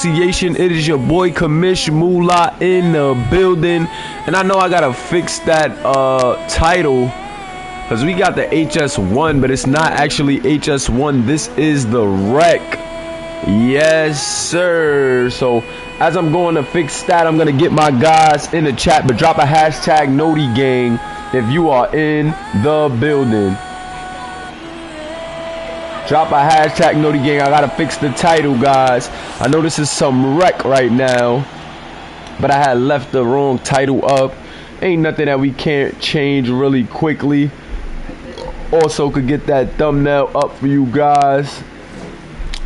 It is your boy Commish Moolah in the building, and I know I gotta fix that title because we got the HS1, but it's not actually HS1. This is the wreck. Yes, sir. So as I'm going to fix that, I'm gonna get my guys in the chat, but drop a hashtag Noti Gang if you are in the building. Drop a hashtag Noti Gang. I gotta fix the title, guys. I know this is some wreck right now, but I had left the wrong title up. Ain't nothing that we can't change really quickly. Also could get that thumbnail up for you guys.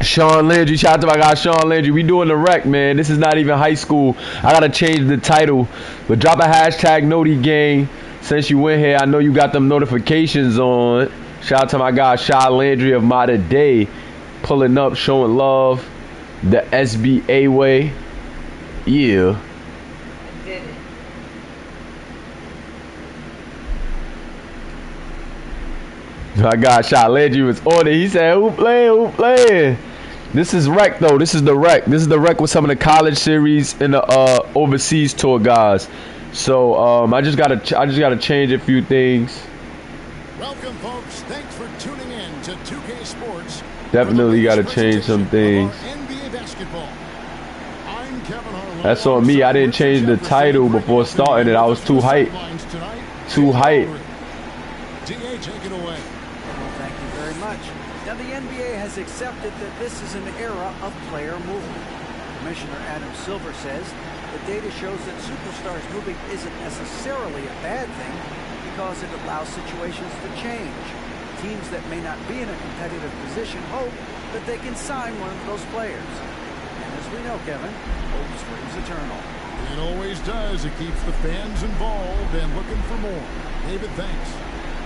Sean Landry, shout out to my guy Sean Landry. We doing the wreck, man. This is not even high school. I gotta change the title, but drop a hashtag Noti Gang. Since you went here, I know you got them notifications on. Shout out to my guy Sean Landry of My Today, pulling up, showing love the SBA way. Yeah. My guy Sean Landry was on it. He said, "Who playing? Who playing?" This is wreck though. This is the wreck. This is the wreck with some of the college series and the overseas tour guys. So I just gotta change a few things. Welcome, folks. Thanks for tuning in to 2K Sports. Definitely got to change some things. NBA basketball. I'm Kevin Harlan. That's on me. I didn't change the title before starting it. I was too hyped. Too hyped. DA, take it away. Well, thank you very much. Now, the NBA has accepted that this is an era of player movement. Commissioner Adam Silver says the data shows that superstars moving isn't necessarily a bad thing, because it allows situations to change. Teams that may not be in a competitive position hope that they can sign one of those players. And as we know, Kevin, hope springs eternal. It always does. It keeps the fans involved and looking for more. David, thanks.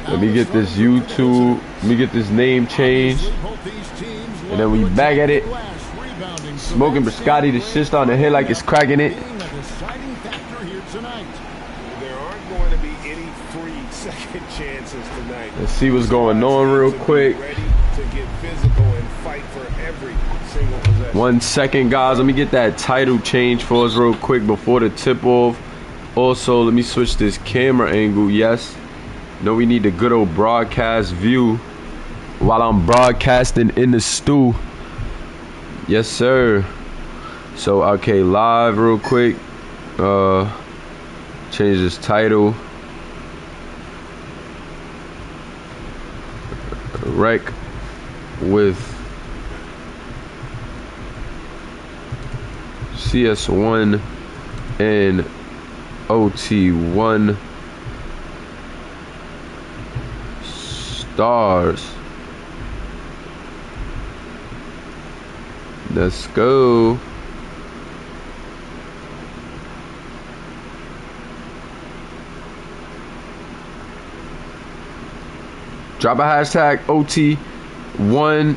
Let me get this YouTube. Let me get this name changed. And then we back at it. Smoking biscotti. The shit's starting to hit like it's cracking it. Second chances tonight. Let's see what's going on real quick. Ready to get physical and fight for every single possession. 1 second, guys. Let me get that title change for us real quick before the tip off. Also, let me switch this camera angle. Yes. No, we need the good old broadcast view while I'm broadcasting in the stew. Yes, sir. So, okay, live real quick. Change this title. Wreck with CS1 and OT1 stars. Let's go. Drop a hashtag OT1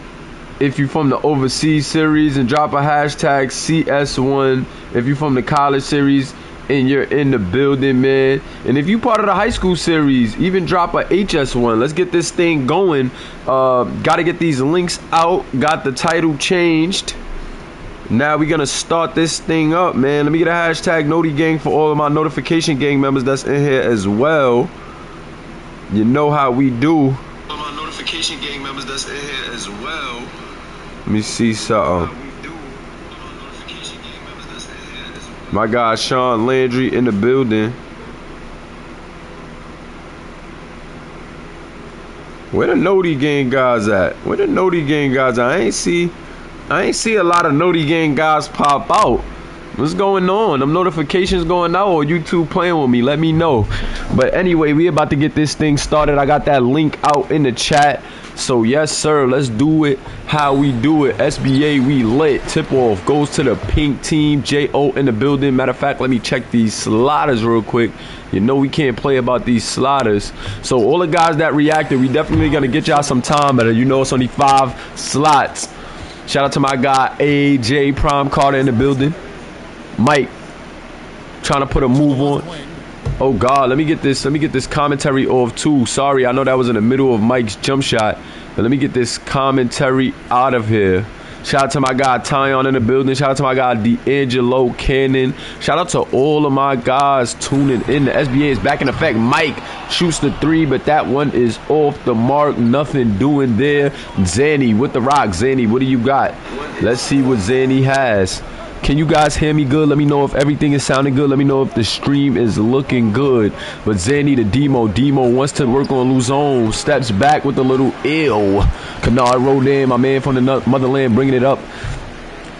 if you're from the overseas series, and drop a hashtag CS1 if you're from the college series and you're in the building, man. And if you part of the high school series, even drop a HS1. Let's get this thing going. Gotta get these links out. Got the title changed. Now we're gonna start this thing up, man. Let me get a hashtag Noti Gang for all of my notification gang members that's in here as well. You know how we do. Gang members that's in here as well. Let me see something. My guy Sean Landry in the building. Where the Noti Gang guys at? Where the Noti Gang guys at? I ain't see a lot of Noti Gang guys pop out. What's going on? Them notifications going out, or YouTube playing with me? Let me know. But anyway, we about to get this thing started. I got that link out in the chat. So yes, sir, let's do it how we do it. SBA, we lit. Tip off goes to the pink team. JO in the building. Matter of fact, let me check these sliders real quick. You know we can't play about these sliders. So all the guys that reacted, we definitely gonna get y'all some time better. You know it's only 5 slots. Shout out to my guy AJ Prime Carter in the building. Mike trying to put a move on. Oh God, let me get this commentary off too. Sorry, I know that was in the middle of Mike's jump shot, but let me get this commentary out of here. Shout out to my guy Tyon in the building. Shout out to my guy D'Angelo Cannon. Shout out to all of my guys tuning in. The SBA is back in effect. Mike shoots the 3, but that one is off the mark. Nothing doing there. Zanny with the rock. Zanny, what do you got? Let's see what Zanny has. Can you guys hear me good? Let me know if everything is sounding good. Let me know if the stream is looking good. But Zanny to Demo. Demo wants to work on Luzon. Steps back with a little ill. Kennard Rodin, my man from the motherland, bringing it up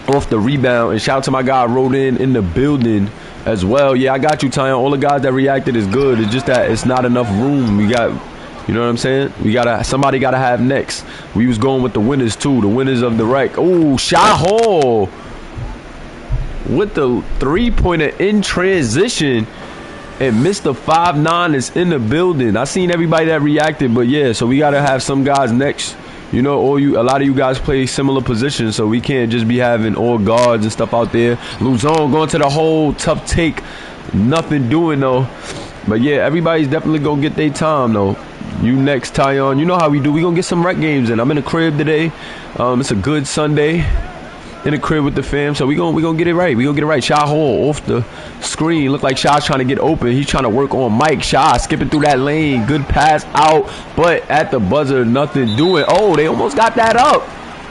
off the rebound. And shout out to my guy Rodin in the building as well. Yeah, I got you, Tyon. All the guys that reacted is good. It's just that it's not enough room. We got... You know what I'm saying? Somebody gotta have next. We was going with the winners too. The winners of the rec. Oh, Shot Hall with the 3-pointer in transition, and Mr. 5'9" is in the building. I seen everybody that reacted, but yeah, so we gotta have some guys next. You know, a lot of you guys play similar positions, so we can't just be having all guards and stuff out there. Luzon going to the hole, tough take, nothing doing though. But yeah, everybody's definitely gonna get their time though. You next, Tyon. You know how we do. We gonna get some rec games in. I'm in the crib today. It's a good Sunday. In the crib with the fam, so we gonna get it right. We gonna get it right. Shy Hall off the screen. Look like Shy's trying to get open. He's trying to work on Mike. Shy skipping through that lane. Good pass out, but at the buzzer, nothing doing. Oh, they almost got that up.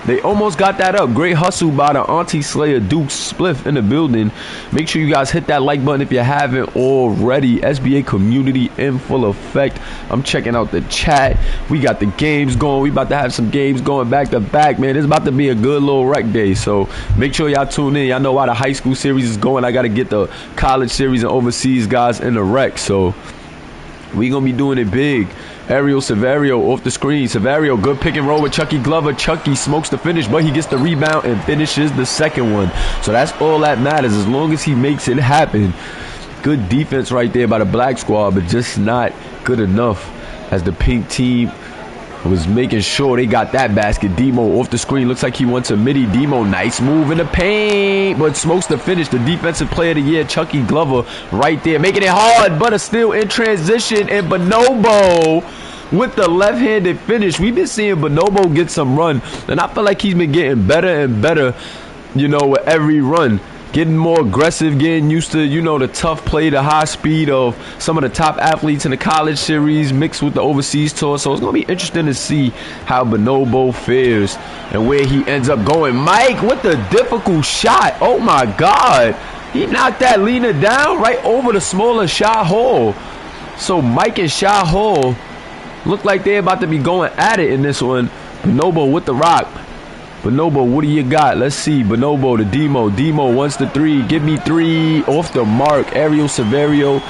They almost got that up. Great hustle by the Auntie Slayer Duke Spliff in the building. Make sure you guys hit that like button if you haven't already. SBA community in full effect. I'm checking out the chat. We got the games going. We about to have some games going back to back, man. It's about to be a good little rec day. So make sure y'all tune in. Y'all know why the high school series is going. I got to get the college series and overseas guys in the rec. So we gonna be doing it big. Ariel Severio off the screen. Severio, good pick and roll with Chucky Glover. Chucky smokes the finish, but he gets the rebound and finishes the second one. So that's all that matters, as long as he makes it happen. Good defense right there by the black squad, but just not good enough as the pink team was making sure they got that basket. Demo off the screen. Looks like he wants a midi. Demo, nice move in the paint, but smokes the finish. The defensive player of the year, Chucky Glover, right there, making it hard, but still in transition. And Bonobo with the left-handed finish. We've been seeing Bonobo get some run, and I feel like he's been getting better and better, you know, with every run. Getting more aggressive, getting used to, you know, the tough play, the high speed of some of the top athletes in the college series mixed with the overseas tour. So it's going to be interesting to see how Bonobo fares and where he ends up going. Mike with the difficult shot. Oh, my God. He knocked that leaner down right over the smaller Shot Hall. So Mike and Shot Hall look like they're about to be going at it in this one. Bonobo with the rock. Bonobo, what do you got? Let's see. Bonobo to Demo. Demo wants the 3. Give me 3. Off the mark. Ariel Severio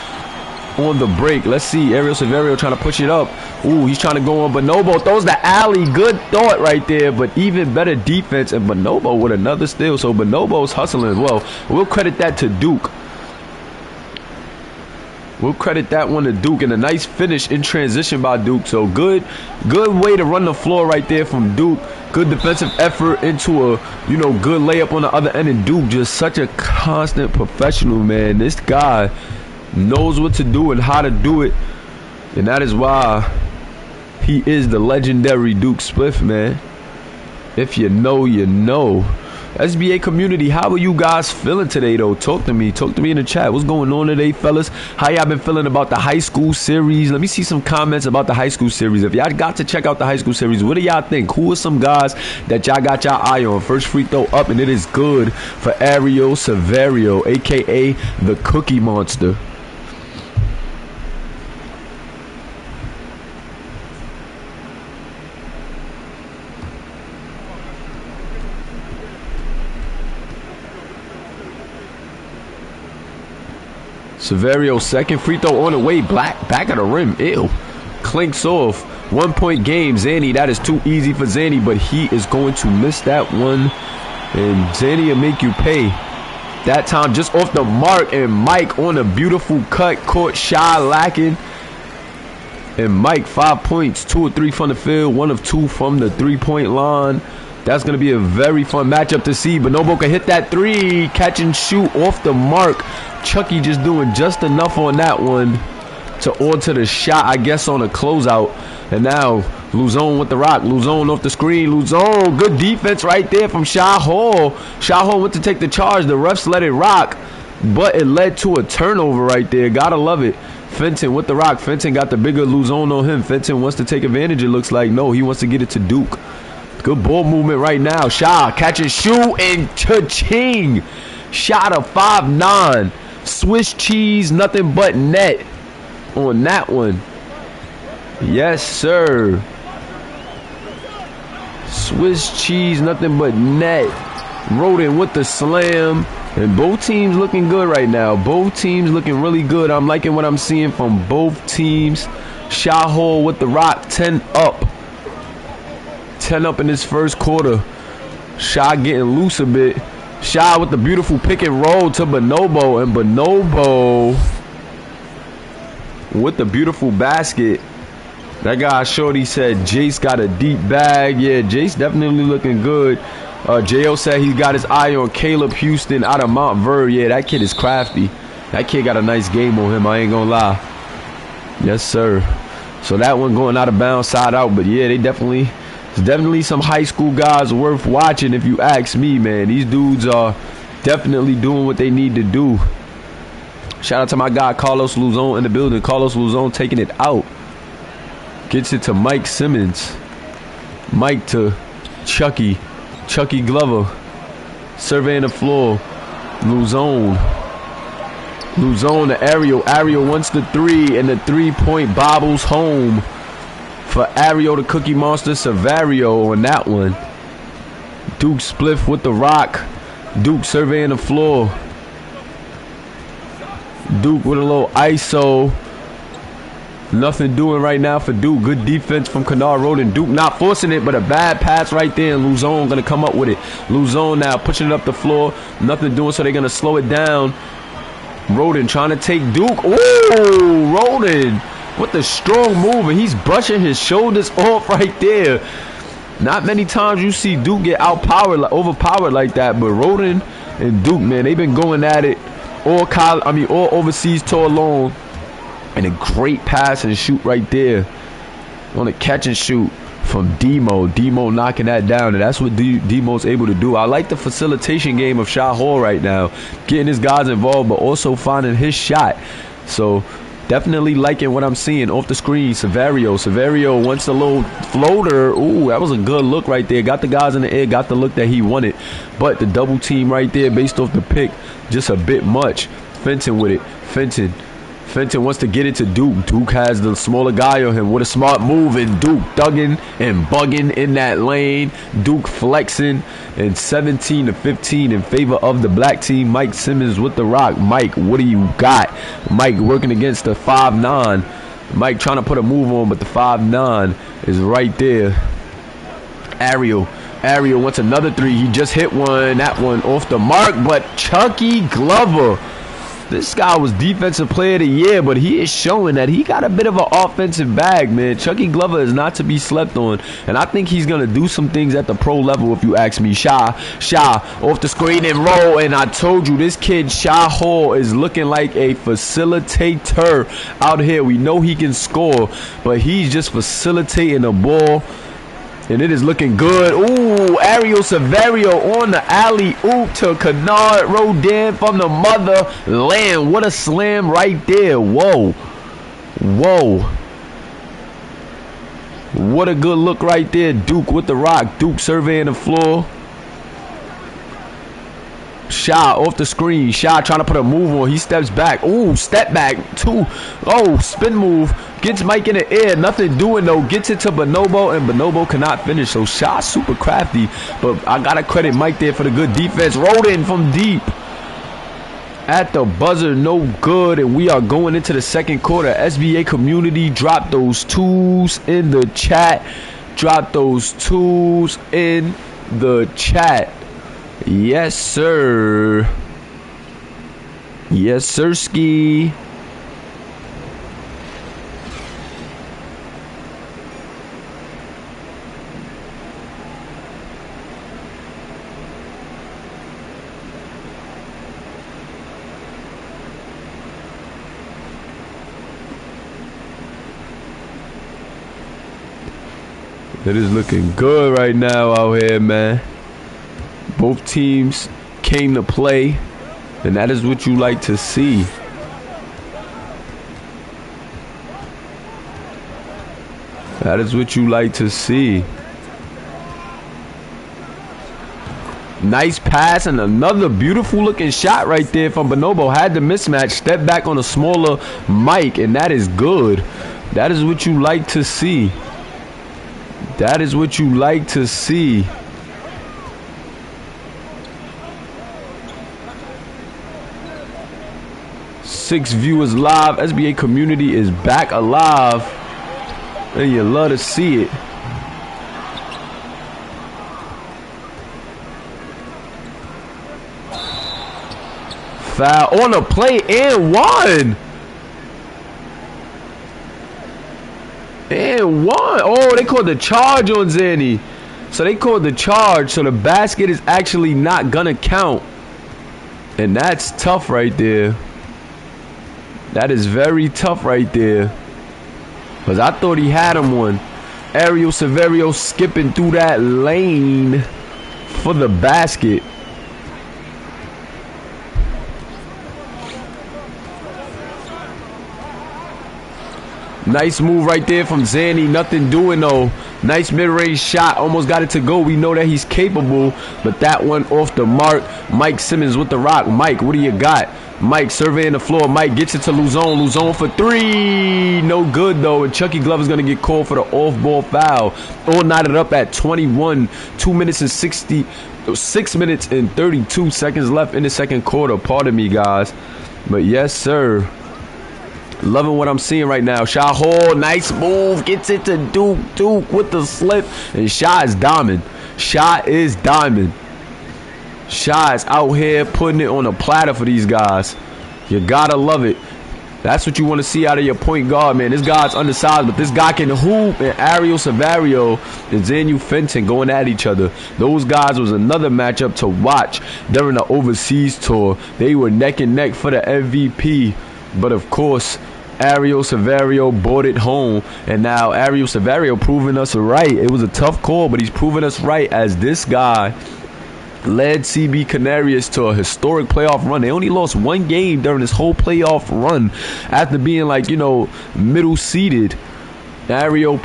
on the break. Let's see. Ariel Severio trying to push it up. Ooh, he's trying to go on. Bonobo throws the alley. Good thought right there, but even better defense. And Bonobo with another steal. So Bonobo's hustling as well. We'll credit that to Duke. We'll credit that one to Duke, and a nice finish in transition by Duke. So good way to run the floor right there from Duke. Good defensive effort into a, you know, good layup on the other end. And Duke just such a constant professional, man. This guy knows what to do and how to do it, and that is why he is the legendary Duke Spliff, man. If you know, you know. SBA community, how are you guys feeling today though? Talk to me in the chat. What's going on today, fellas? How y'all been feeling about the high school series? Let me see some comments about the high school series. If y'all got to check out the high school series, what do y'all think? Who are some guys that y'all got y'all eye on? First free throw up, and it is good for Ariel Severio, aka the Cookie Monster. Severio second free throw on the way, back of the rim. Ew. Clinks off. 1 point game. Zanny, that is too easy for Zanny, but he is going to miss that one. And Zanny will make you pay. That time just off the mark, and Mike on a beautiful cut. Caught Shy lacking. And Mike, 5 points, 2 of 3 from the field, 1 of 2 from the 3-point line. That's going to be a very fun matchup to see. Bonobo can hit that 3. Catch and shoot off the mark. Chucky just doing just enough on that one to alter the shot, I guess, on a closeout. And now Luzon with the rock. Luzon off the screen. Luzon. Good defense right there from Shy Hall. Shy Hall went to take the charge. The refs let it rock, but it led to a turnover right there. Gotta love it. Fenton with the rock. Fenton got the bigger Luzon on him. Fenton wants to take advantage. It looks like no. He wants to get it to Duke. Good ball movement right now. Shy catch and shoot and cha-ching. Shot a 5'9". Swiss cheese, nothing but net on that one. Yes, sir. Swiss cheese, nothing but net. Roden with the slam. And both teams looking good right now. Both teams looking really good. I'm liking what I'm seeing from both teams. Shy Hall with the rock. 10 up. 10 up in this first quarter. Shy getting loose a bit. Shy with the beautiful pick and roll to Bonobo. And Bonobo with the beautiful basket. That guy Shorty said Jace got a deep bag. Yeah, Jace definitely looking good. J.O. said he got his eye on Caleb Houston out of Mount Ver. Yeah, that kid is crafty. That kid got a nice game on him. I ain't gonna lie. Yes, sir. So that one going out of bounds, side out. But yeah, there's definitely some high school guys worth watching if you ask me, man. These dudes are definitely doing what they need to do. Shout out to my guy Carlos Luzon in the building. Carlos Luzon taking it out. Gets it to Mike Simmons. Mike to Chucky. Chucky Glover. Surveying the floor. Luzon. Luzon to Ariel. Ariel wants the three, and the 3-point bobbles home for Ariel, the Cookie Monster. Savario on that one. Duke spliff with the rock. Duke surveying the floor. Duke with a little ISO. Nothing doing right now for Duke. Good defense from Kennard Roden. Duke not forcing it, but a bad pass right there. And Luzon going to come up with it. Luzon now pushing it up the floor. Nothing doing, so they're going to slow it down. Roden trying to take Duke. Ooh, Roden with the strong move. And he's brushing his shoulders off right there. Not many times you see Duke get overpowered like that. But Roden and Duke, man, they've been going at it all overseas tour long. And a great pass and shoot right there on a catch and shoot from Demo. Demo knocking that down, and that's what Demo's able to do. I like the facilitation game of Shy Hall right now, getting his guys involved, but also finding his shot. So definitely liking what I'm seeing off the screen. Savario wants a little floater. Ooh, that was a good look right there. Got the guys in the air, got the look that he wanted. But the double team right there based off the pick, just a bit much. Fenton with it. Fenton wants to get it to Duke. Duke has the smaller guy on him. What a smart move. And Duke thugging and bugging in that lane. Duke flexing. And 17-15 in favor of the black team. Mike Simmons with the rock. Mike, what do you got? Mike working against the 5'9". Mike trying to put a move on, but the 5'9" is right there. Ariel wants another three. He just hit one. That one off the mark. But Chucky Glover. This guy was Defensive Player of the Year, but he is showing that he got a bit of an offensive bag, man. Chucky Glover is not to be slept on, and I think he's going to do some things at the pro level, if you ask me. Shy off the screen and roll, and I told you, this kid, Shy Hall, is looking like a facilitator out here. We know he can score, but he's just facilitating the ball. And it is looking good. Ooh, Ariel Savario on the alley-oop to Kennard Roden from the motherland. What a slam right there. Whoa. What a good look right there. Duke with the rock. Duke surveying the floor. Shy off the screen. Shy trying to put a move on. He steps back. Ooh, step back. Spin move. Gets Mike in the air. Nothing doing though. Gets it to Bonobo, and Bonobo cannot finish. So Shy super crafty. But I gotta credit Mike there for the good defense. Roden from deep. At the buzzer, no good. And we are going into the second quarter. SBA community, drop those twos in the chat. Drop those twos in the chat. Yes, sir. Yes, sirski. It is looking good right now out here, man. Both teams came to play, and that is what you like to see. That is what you like to see. Nice pass and another beautiful looking shot right there from Bonobo. Had the mismatch, step back on a smaller Mike, and that is good. That is what you like to see. That is what you like to see. Six viewers live. SBA community is back alive. And you love to see it. Foul on the play and one. And one. Oh, they called the charge on Zanny. So they called the charge. So the basket is actually not gonna count. And that's tough right there. That is very tough right there. Because I thought he had him one. Ariel Severio skipping through that lane for the basket. Nice move right there from Zanny. Nothing doing though. Nice mid-range shot. Almost got it to go. We know that he's capable. But that one off the mark. Mike Simmons with the rock. Mike, what do you got? Mike surveying the floor. Mike gets it to Luzon. Luzon for three. No good though. And Chucky Glover's going to get called for the off-ball foul. All knotted up at 21. 6 minutes and 32 seconds left in the second quarter. Pardon me, guys. But yes, sir. Loving what I'm seeing right now. Shah Hall, nice move. Gets it to Duke. Duke with the slip. And Shah is diamond. Shah is diamond. Shah is out here putting it on a platter for these guys. You gotta love it. That's what you want to see out of your point guard, man. This guy's undersized, but this guy can hoop. And Ariel Severio and Zanu Fenton going at each other. Those guys was another matchup to watch during the overseas tour. They were neck and neck for the MVP. But of course, Ariel Severio brought it home. And now Ariel Severio proving us right. It was a tough call, but he's proving us right as this guy led CB Canarias to a historic playoff run. They only lost one game during this whole playoff run after being like, middle seeded. Ariel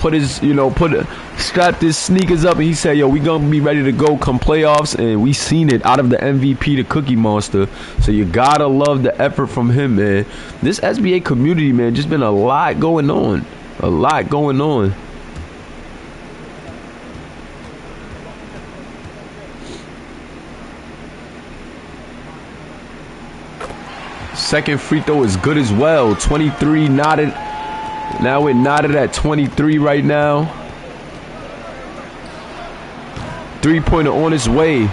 strapped his sneakers up and he said, yo, we gonna be ready to go come playoffs, and we seen it out of the MVP to Cookie Monster. So you gotta love the effort from him, man. This SBA community, man, just been a lot going on. A lot going on. Second free throw is good as well. 23 knotted. Now we're knotted at 23 right now. Three-pointer on its way.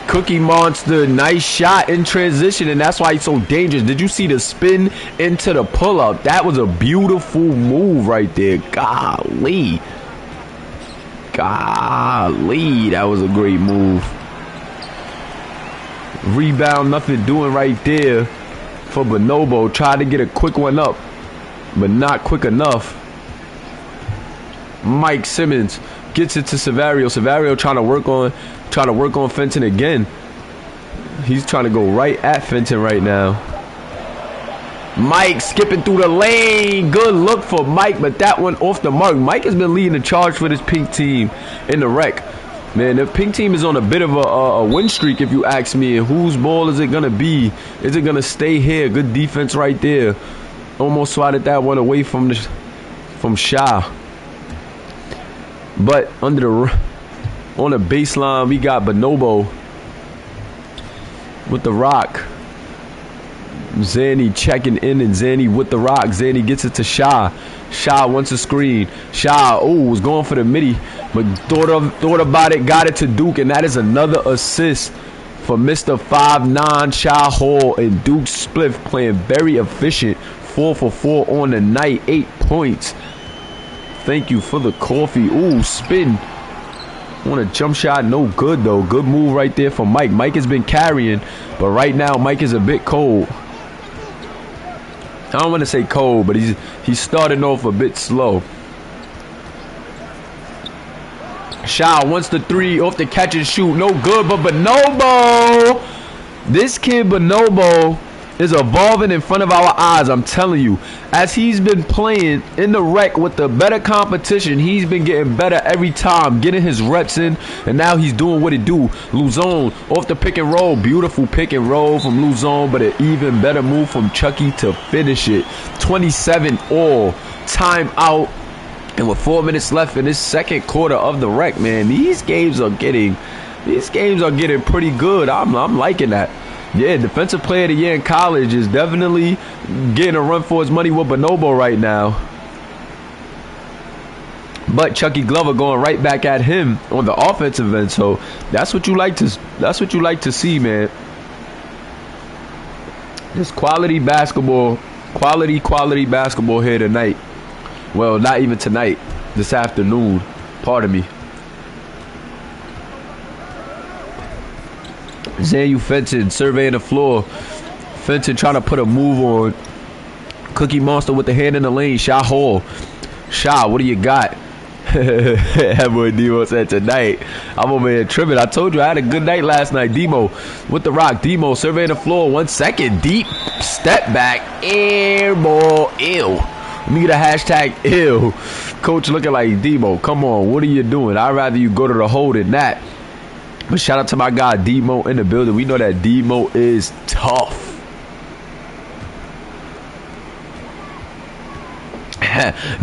Cookie Monster, nice shot in transition, and that's why he's so dangerous. Did you see the spin into the pull-up? That was a beautiful move right there. Golly. Golly, that was a great move. Rebound, nothing doing right there for Bonobo. Tried to get a quick one up, but not quick enough. Mike Simmons gets it to Severio. Severio trying to work on Fenton again. He's trying to go right at Fenton right now. Mike skipping through the lane. Good look for Mike, but that one off the mark. Mike has been leading the charge for this pink team in the rec. Man, the pink team is on a bit of a win streak, if you ask me. And whose ball is it going to be? Is it going to stay here? Good defense right there. Almost swatted that one away from Shah. But on the baseline, we got Bonobo with the rock. Zanny checking in, and Zanny with the rock. Zanny gets it to Shah. Shah wants a screen. Shah, was going for the midi, but thought about it, got it to Duke, and that is another assist for Mr. 5'9" Shah Hall. And Duke Spliff playing very efficient. 4 for 4 on the night. 8 points. Thank you for the coffee. Spin on a jump shot. No good, though. Good move right there for Mike. Mike has been carrying, but right now Mike is a bit cold. I don't want to say cold, but he's starting off a bit slow. Shaw wants the three off the catch and shoot. No good, but Bonobo. This kid Bonobo is evolving in front of our eyes. I'm telling you. As he's been playing in the rec with the better competition, he's been getting better every time, getting his reps in, and now he's doing what he do. Luzon off the pick and roll. Beautiful pick and roll from Luzon, but an even better move from Chucky to finish it. 27 all. Timeout. And with 4 minutes left in this second quarter of the rec, man, these games are getting pretty good. I'm liking that. Yeah, defensive player of the year in college is definitely getting a run for his money with Bonobo right now. But Chucky Glover going right back at him on the offensive end. So that's what you like to see, man. This quality basketball here tonight. Well, not even tonight. This afternoon. Pardon me. Zayu Fenton surveying the floor. Fenton trying to put a move on. Cookie Monster with the hand in the lane. Shaw Hall. Shaw, what do you got? That boy Demo said tonight. I'm over here tripping. I told you I had a good night last night. Demo with the rock. Demo surveying the floor. 1 second. Deep step back. Air ball. Ew. Let me get a hashtag ill. Coach looking like Demo. Come on, what are you doing? I'd rather you go to the hole than that. But shout out to my guy Demo in the building. We know that Demo is tough.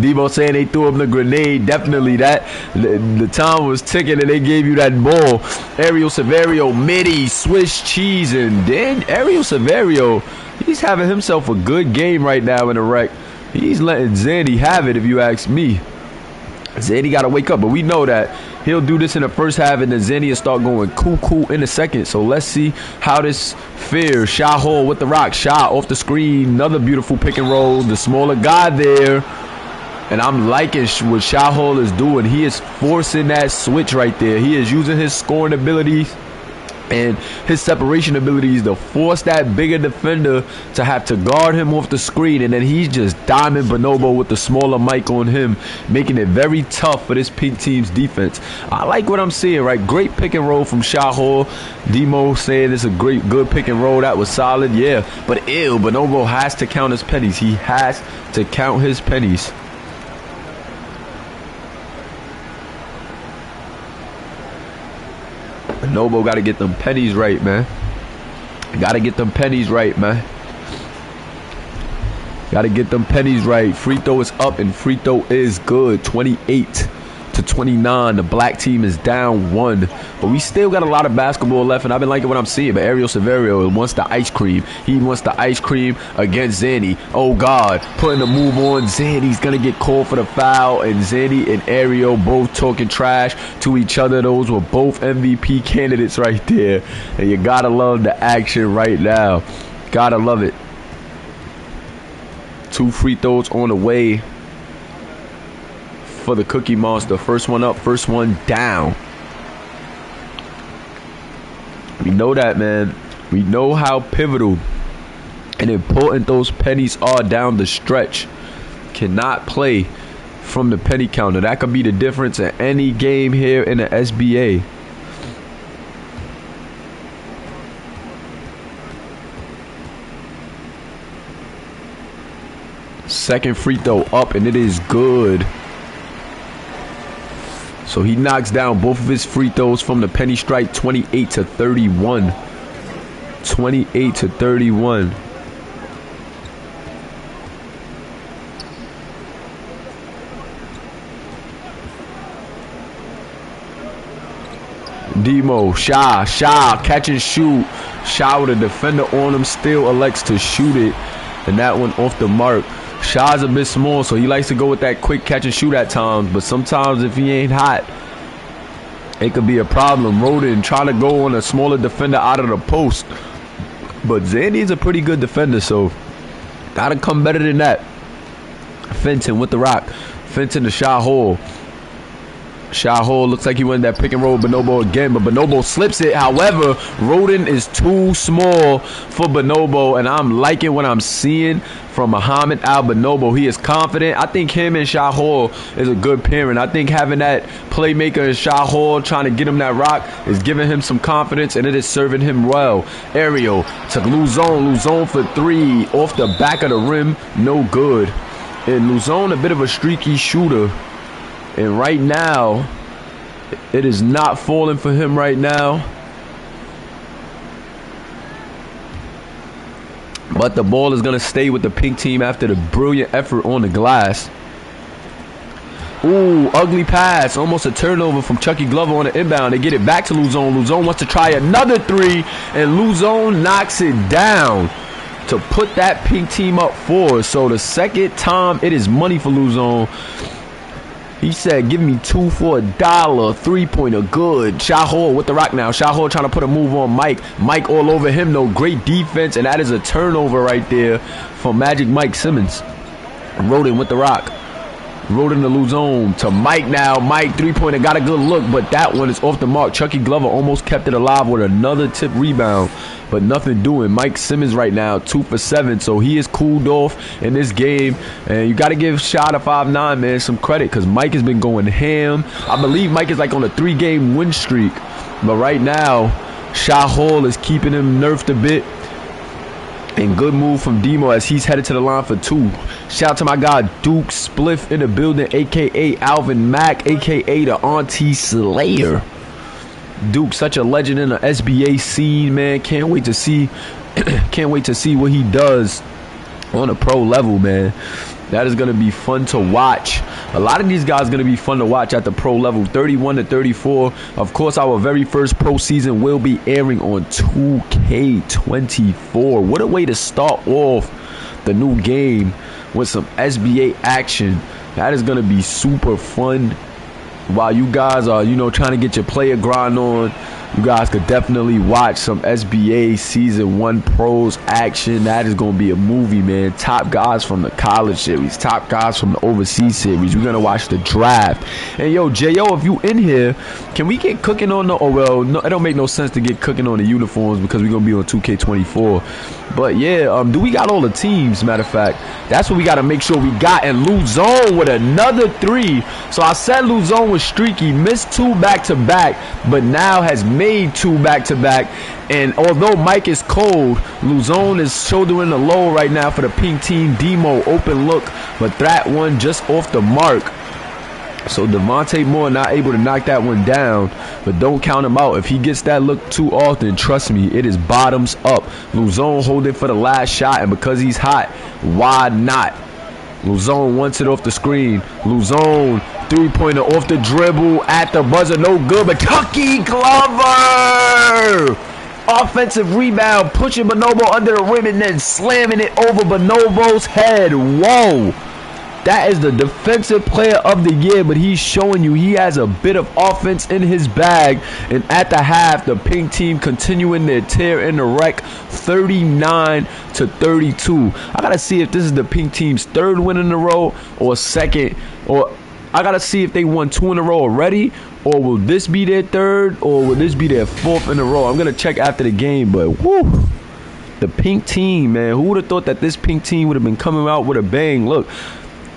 Demo saying they threw him the grenade. Definitely that. The time was ticking and they gave you that ball. Ariel Severio, midi, Swiss cheese, and then Ariel Severio, he's having himself a good game right now in the rec. He's letting Zandy have it, if you ask me. Zandy got to wake up, but we know that he'll do this in the first half, and then Zandy will start going cool in the second. So let's see how this fares. Shaw Hall with the rock. Shaw off the screen. Another beautiful pick and roll. The smaller guy there. And I'm liking what Shaw Hall is doing. He is forcing that switch right there. He is using his scoring abilities and his separation abilities to force that bigger defender to have to guard him off the screen, and then he's just diamond Bonobo with the smaller mic on him, making it very tough for this pink team's defense. I like what I'm seeing, right? Great pick and roll from Shaw Hall. Demo saying it's a good pick and roll. That was solid, yeah. But Bonobo has to count his pennies. He has to count his pennies. Bonobo got to get them pennies right, man. Got to get them pennies right, man. Got to get them pennies right. Free throw is up and free throw is good. 28-29. The black team is down 1. But we still got a lot of basketball left, and I've been liking what I'm seeing. But Ariel Severio wants the ice cream. He wants the ice cream against Zandy. Oh, God. Putting the move on. Zandy's going to get called for the foul. And Zandy and Ariel both talking trash to each other. Those were both MVP candidates right there. And you got to love the action right now. Got to love it. 2 free throws on the way for the Cookie Monster. First one up, first one down. We know that, man. We know how pivotal and important those pennies are down the stretch. Cannot play from the penny counter. That could be the difference in any game here in the SBA. Second free throw up, and it is good. So he knocks down both of his free throws from the penny strike. 28-31. 28-31. Demo, Shaw, catch and shoot. Shaw with a defender on him, still elects to shoot it. And that one off the mark. Shaw's a bit small, so he likes to go with that quick catch and shoot at times. But sometimes if he ain't hot, it could be a problem. Roden trying to go on a smaller defender out of the post. But Zandy's a pretty good defender, so gotta come better than that. Fenton with the rock. Fenton to Shaw Hall. Shot Hall looks like he went that pick and roll with Bonobo again, but Bonobo slips it. However, Roden is too small for Bonobo, and I'm liking what I'm seeing from Muhammad Al Bonobo. He is confident. I think him and Shot Hall is a good pairing. I think having that playmaker in Shot Hall trying to get him that rock is giving him some confidence, and it is serving him well. Ariel to Luzon. Luzon for 3 off the back of the rim. No good. And Luzon a bit of a streaky shooter. And right now, it is not falling for him right now. But the ball is going to stay with the pink team after the brilliant effort on the glass. Ooh, ugly pass. Almost a turnover from Chucky Glover on the inbound. They get it back to Luzon. Luzon wants to try another 3, and Luzon knocks it down to put that pink team up 4. So the second time, it is money for Luzon. He said, give me 2 for $1. 3-pointer, good. Shot Hall with the rock now. Shot Hall trying to put a move on Mike. Mike all over him, though. Great defense, and that is a turnover right there for Magic Mike Simmons. Roden with the rock. Roden to Luzon to Mike now. Mike, 3-pointer, got a good look, but that one is off the mark. Chucky Glover almost kept it alive with another tip rebound, but nothing doing. Mike Simmons right now, 2 for 7, so he is cooled off in this game. And you got to give Shot a 5'9", man, some credit, because Mike has been going ham. I believe Mike is like on a 3-game win streak, but right now, Shot Hall is keeping him nerfed a bit. And good move from Demo as he's headed to the line for 2. Shout out to my guy Duke Spliff in the building, a.k.a. Alvin Mack, a.k.a. the Auntie Slayer. Duke, such a legend in the SBA scene, man. Can't wait to see what he does on a pro level, man. That is going to be fun to watch. A lot of these guys are going to be fun to watch at the pro level. 31 to 34. Of course, our very first pro season will be airing on 2K24. What a way to start off the new game with some SBA action. That is going to be super fun. While you guys are, trying to get your player grind on, you guys could definitely watch some SBA Season 1 Pros action. That is going to be a movie, man. Top guys from the college series, top guys from the overseas series. We're going to watch the draft. And yo, J.O., if you in here, can we get cooking on the, no, it don't make no sense to get cooking on the uniforms because we're going to be on 2K24. But yeah, do we got all the teams? Matter of fact, that's what we got to make sure we got. And Luzon with another 3. So I said Luzon was streaky, missed 2 back-to-back, but now has made 2 back-to-back. And although Mike is cold, Luzon is shouldering the low right now for the pink team. Demo open look, but that one just off the mark. So Devontae Moore not able to knock that one down, but don't count him out. If he gets that look too often, trust me, it is bottoms up. Luzon holding for the last shot, and because he's hot, why not? Luzon wants it off the screen. Luzon, 3-pointer off the dribble at the buzzer, no good, but Chucky Glover! Offensive rebound, pushing Bonobo under the rim and then slamming it over Bonobo's head. Whoa! That is the defensive player of the year, but he's showing you he has a bit of offense in his bag. And at the half, the pink team continuing their tear in the wreck, 39 to 32. I got to see if this is the pink team's 3rd win in a row or 2nd, or I got to see if they won 2 in a row already, or will this be their 3rd, or will this be their 4th in a row? I'm going to check after the game, but whoo. The pink team, man. Who would have thought that this pink team would have been coming out with a bang? Look.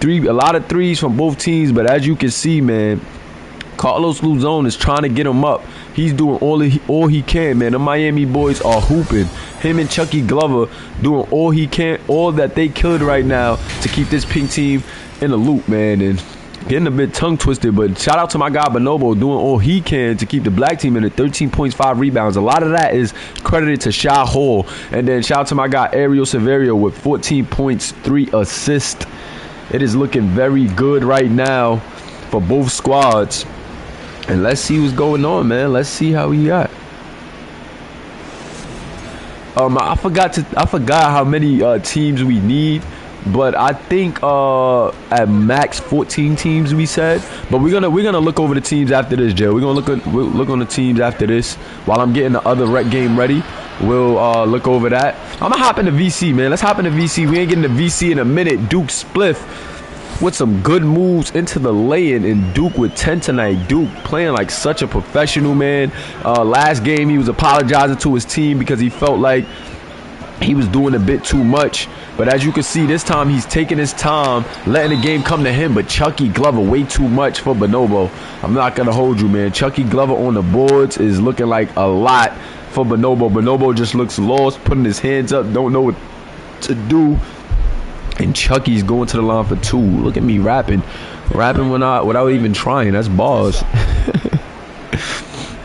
A lot of 3s from both teams, but as you can see, man, Carlos Luzon is trying to get him up. He's doing all he can, man. The Miami boys are hooping. Him and Chucky Glover doing all he can, all that they could right now to keep this pink team in the loop, man. And getting a bit tongue twisted, but shout out to my guy Bonobo doing all he can to keep the black team in at 13 points, 5 rebounds. A lot of that is credited to Shot Hall. And then shout out to my guy Ariel Severio with 14 points, 3 assists. It is looking very good right now for both squads. And let's see what's going on, man. Let's see how we got. I forgot how many teams we need, but I think at max 14 teams we said. But we're gonna look over the teams after this, Joe. We're gonna look on the teams after this while I'm getting the other rec game ready. We'll look over that. I'm gonna hop into VC, man. Let's hop into VC. We ain't getting to VC in a minute. Duke Spliff with some good moves into the lay-in, and Duke with 10 tonight. Duke playing like such a professional, man. Last game he was apologizing to his team because he felt like he was doing a bit too much. But as you can see, this time he's taking his time, letting the game come to him. But Chucky Glover way too much for Bonobo. I'm not going to hold you, man. Chucky Glover on the boards is looking like a lot for Bonobo. Bonobo just looks lost, putting his hands up, don't know what to do. And Chucky's going to the line for 2. Look at me rapping without even trying. That's bars.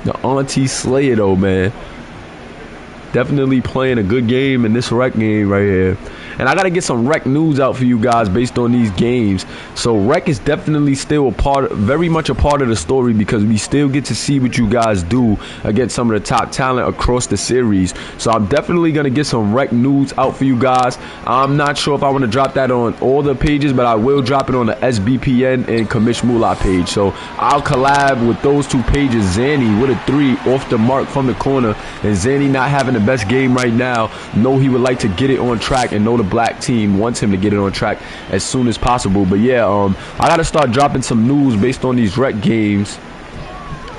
The Auntie Slayer, though, man. Definitely playing a good game in this rec game right here. And I got to get some rec news out for you guys based on these games. So rec is definitely still very much a part of the story, because we still get to see what you guys do against some of the top talent across the series. So I'm definitely going to get some rec news out for you guys. I'm not sure if I want to drop that on all the pages, but I will drop it on the SBPN and Commish Moolah page. So I'll collab with those 2 pages. Zanny with a 3 off the mark from the corner. And Zanny not having the best game right now. Know he would like to get it on track, and know the black team wants him to get it on track as soon as possible. But yeah, I gotta start dropping some news based on these rec games.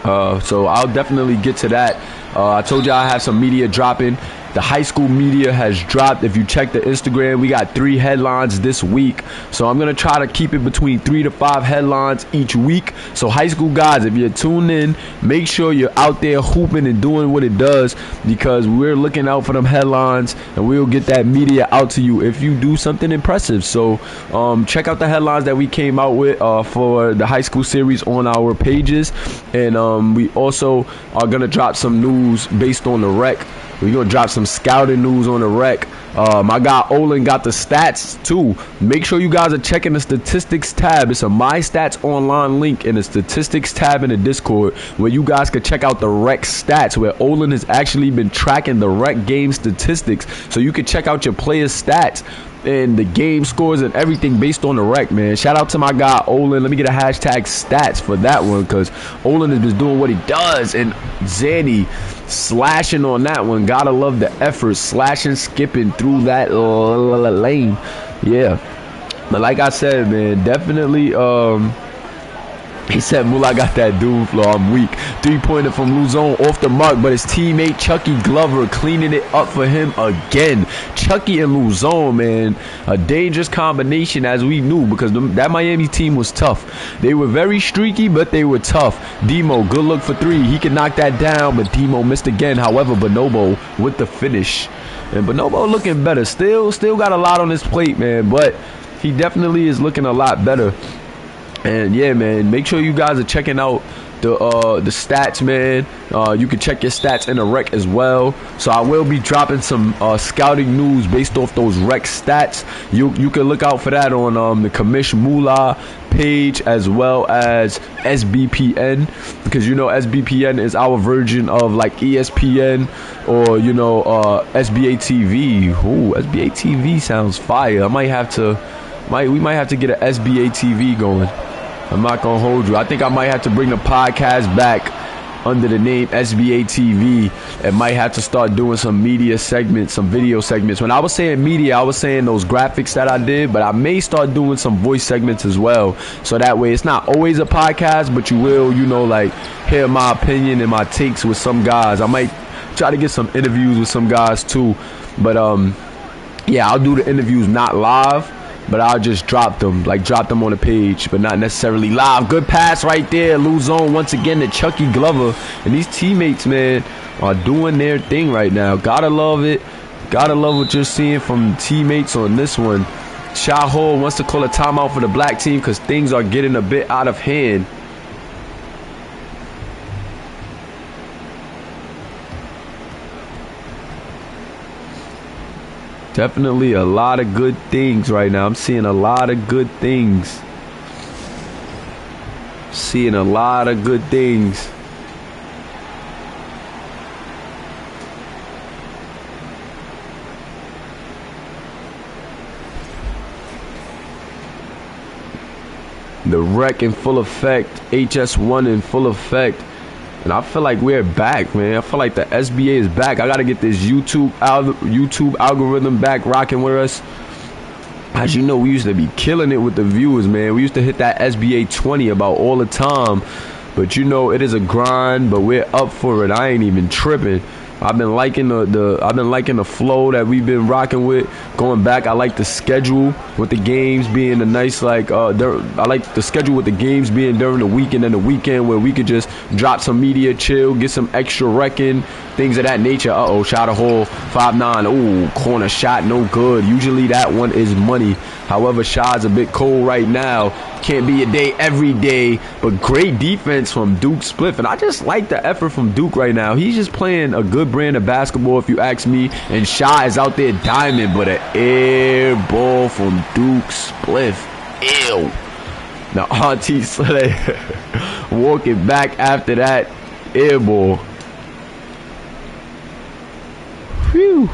So I'll definitely get to that. I told you I have some media dropping. The high school media has dropped. If you check the Instagram, we got 3 headlines this week. So I'm going to try to keep it between 3 to 5 headlines each week. So high school guys, if you're tuned in, make sure you're out there hooping and doing what it does, because we're looking out for them headlines, and we'll get that media out to you if you do something impressive. So check out the headlines that we came out with for the high school series on our pages. And we also are going to drop some news based on the rec. We're going to drop some scouting news on the rec. My guy Olin got the stats too. Make sure you guys are checking the statistics tab. It's a My Stats Online link in the statistics tab in the Discord, where you guys can check out the rec stats, where Olin has actually been tracking the rec game statistics. So you can check out your players' stats and the game scores and everything based on the rec, man. Shout out to my guy Olin. Let me get a hashtag stats for that one, because Olin has been doing what he does. And Zanny slashing on that one. Gotta love the effort, slashing, skipping through that lane. Yeah, but like I said, man, definitely he said Moolah got that doom floor. I'm weak. 3-pointer from Luzon off the mark, but his teammate Chucky Glover cleaning it up for him again. Chucky and Luzon, man, a dangerous combination, as we knew, because that Miami team was tough. They were very streaky, but they were tough. Demo, good look for 3. He can knock that down, but Demo missed again. However, Bonobo with the finish. And Bonobo looking better. Still got a lot on his plate, man, but he definitely is looking a lot better. And yeah, man, make sure you guys are checking out the stats, man. You can check your stats in the rec as well. So I will be dropping some scouting news based off those rec stats. You can look out for that on the Commish Moolah page, as well as SBPN, because you know SBPN is our version of like ESPN, or you know SBA TV. Ooh, SBA TV sounds fire. We might have to get an SBA TV going. I'm not gonna hold you. I think I might have to bring the podcast back under the name SBA TV, and might have to start doing some media segments, some video segments. When I was saying media, I was saying those graphics that I did, but I may start doing some voice segments as well. So that way it's not always a podcast, but you will, you know, like hear my opinion and my takes with some guys. I might try to get some interviews with some guys too. But yeah, I'll do the interviews not live, but I'll just drop them on the page, but not necessarily live. Good pass right there. Luzon once again to Chucky Glover. And these teammates, man, are doing their thing right now. Gotta love it. Gotta love what you're seeing from teammates on this one. Shah Hall wants to call a timeout for the black team because things are getting a bit out of hand. Definitely a lot of good things right now. I'm seeing a lot of good things. Seeing a lot of good things. The rec in full effect. HS1 in full effect. And I feel like we're back, man. I feel like the SBA is back. I got to get this YouTube algorithm back rocking with us. As you know, we used to be killing it with the viewers, man. We used to hit that SBA20 about all the time. But you know, it is a grind, but we're up for it. I ain't even tripping. I've been liking the flow that we've been rocking with. Going back, I like the schedule with the games being a nice I like the schedule with the games being during the weekend and the weekend where we could just drop some media, chill, get some extra wrecking, things of that nature. Shot a hole, 5'9". Ooh, corner shot, no good. Usually that one is money. However, shot's a bit cold right now. Can't be a day every day, but great defense from Duke Spliff. And I just like the effort from Duke right now. He's just playing a good brand of basketball, if you ask me. And Shy is out there diamond, but an air ball from Duke Spliff. Ew. Now, RT Slay walking back after that air ball. Whew.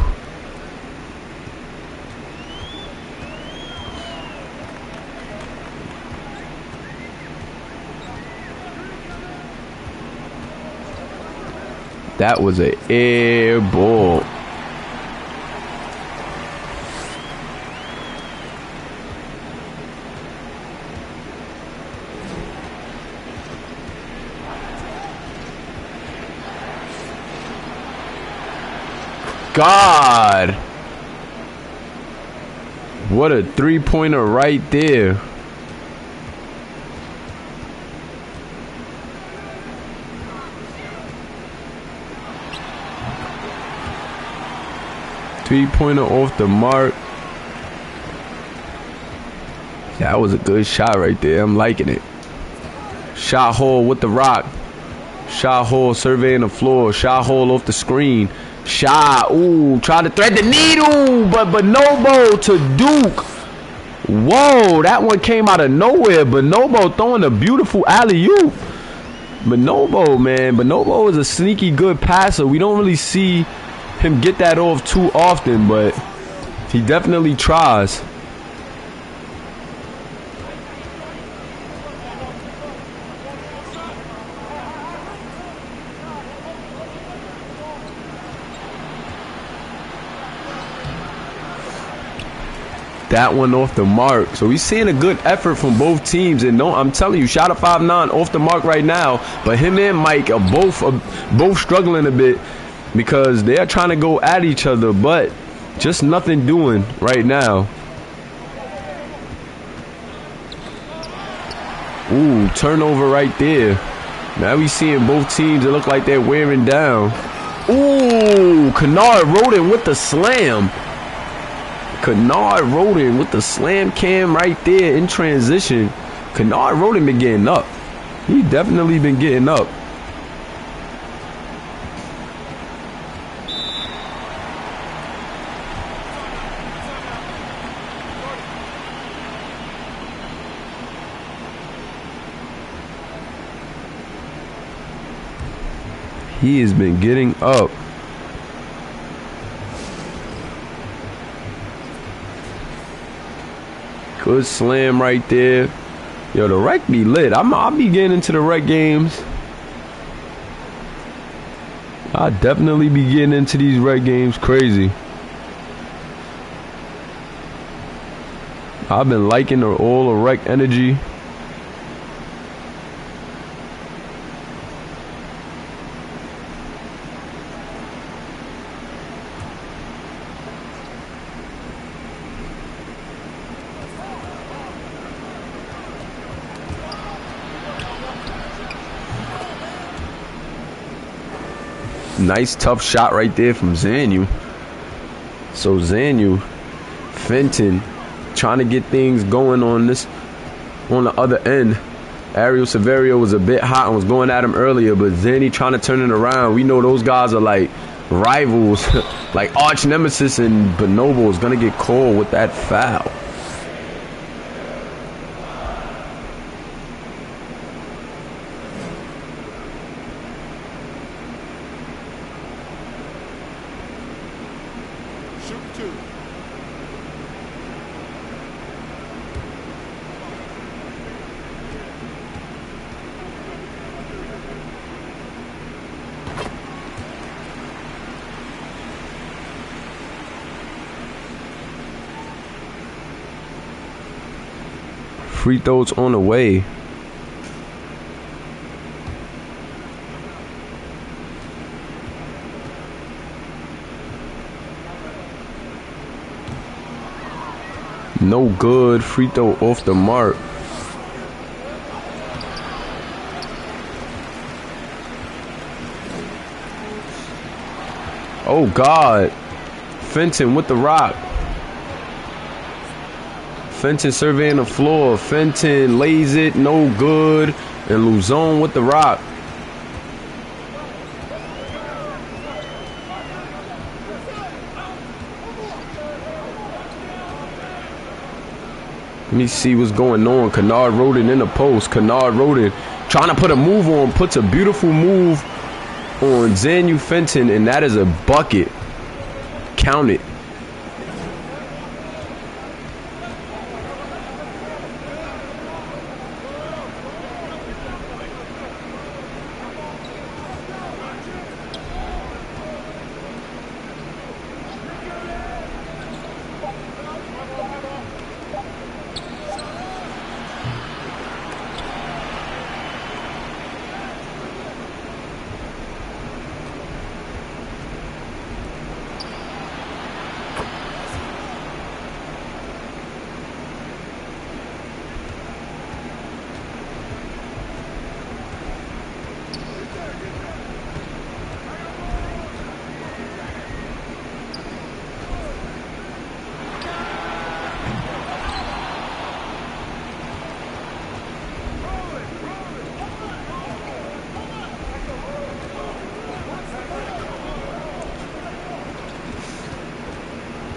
That was an air ball. God. What a three-pointer right there. Three-pointer off the mark. That was a good shot right there. I'm liking it. Shot hole with the rock. Shot hole surveying the floor. Shot hole off the screen. Shot. Ooh, trying to thread the needle. But Bonobo to Duke. Whoa, that one came out of nowhere. Bonobo throwing a beautiful alley-oop. Bonobo, man. Bonobo is a sneaky good passer. We don't really see him get that off too often, but he definitely tries. That one off the mark. So we're seeing a good effort from both teams. And no, I'm telling you, shot a 5'9" off the mark right now. But him and Mike are both struggling a bit because they are trying to go at each other, but just nothing doing right now. Ooh, turnover right there. Now we seeing both teams that look like they're wearing down. Ooh, Kennard Roden with the slam. Kennard Roden with the slam cam right there in transition. Kennard Roden been getting up. He definitely been getting up. He has been getting up. Good slam right there. Yo, the rec be lit. I'll be getting into the rec games. I'll definitely be getting into these rec games crazy. I've been liking all the rec energy. Nice tough shot right there from Zanu. So Zanu, Fenton, trying to get things going on the other end. Ariel Severio was a bit hot and was going at him earlier, but Zanny trying to turn it around. We know those guys are like rivals, like arch nemesis, and Bonobo is gonna get called with that foul. Free throws on the way. No good. Free throw off the mark. Oh, God. Fenton with the rock. Fenton surveying the floor. Fenton lays it. No good. And Luzon with the rock. Let me see what's going on. Kennard Roden in the post. Kennard Roden trying to put a move on. Puts a beautiful move on Zanu Fenton, and that is a bucket. Count it.